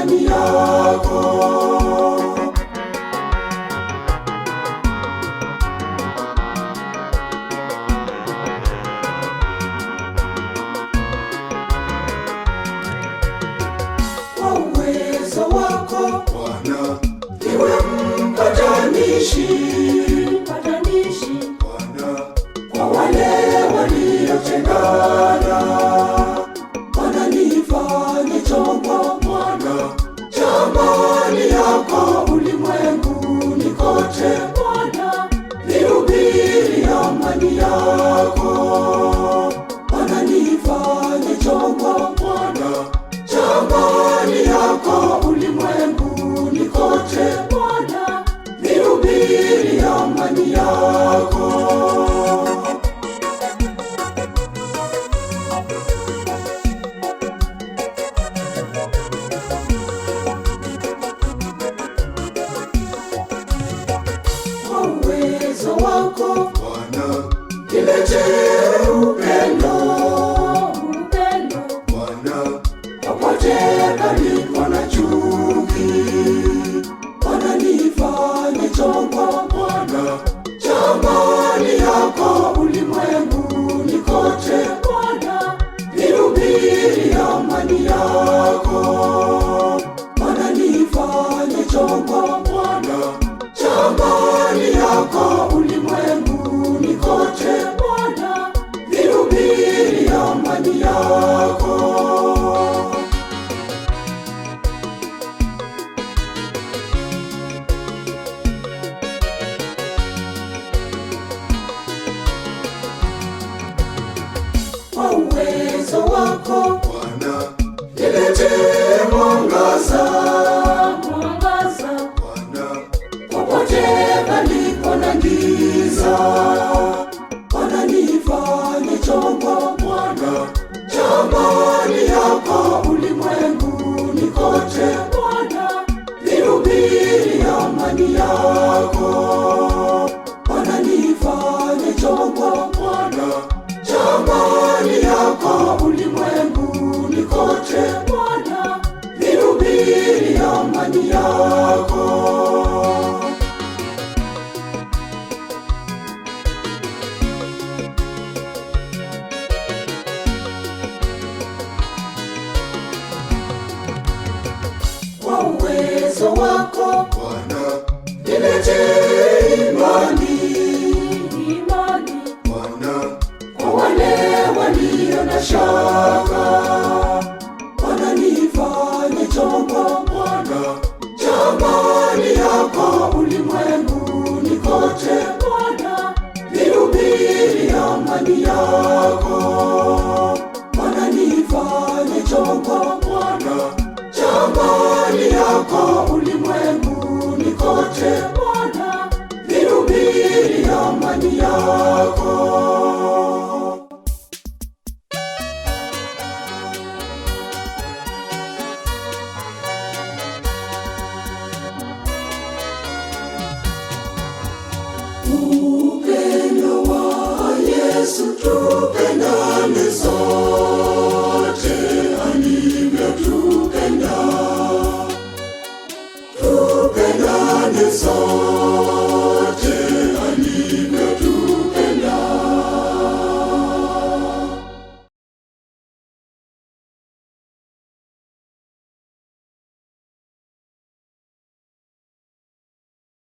amani yako. Kwa uwezo wako Bwana, iwe mpatanishi Bwana, kwa wale waliotengana. Bwana, nifanye chombo Bwana cha amani yako ulimwenguni kote. Bwana, nihubiri amani yako. Bwana, nifanye chombo Bwana cha amani yako ulimwenguni kote. Bwana, nihubiri amani yako. Kwa uwezo wako Bwana, niletee upendo Bwana, popote palipo na chuki. Bwana, nifanye chombo Bwana cha amani yako ulimwenguni kote. Bwana, nihubiri amani yako. Bwana, nifanye chombo Bwana cha amani yako ulimwenguni kote. Bwana, nihubiri amani yako. Kwa uwezo wako Bwana, niletee mwangaza Bwana, popote palipo na giza. Bwana, nifanye chombo Bwana cha amani yako ulimwenguni kote. Bwana, nihubiri amani yako. Bwana, nifanye chombo Bwana cha amani yako ulimwenguni kote. Bwana, nihubiri amani yako. Kwa uwezo wako Bwana, niletee imani Bwana, kwa wale walio na shaka. Bwana, nifanye chombo Bwana cha amani yako ulimwenguni kote. Bwana, nihubiri amani yako. Bwana, nifanye chombo Bwana cha amani yako ulimwenguni kote. Bwana, nihubiri amani yako.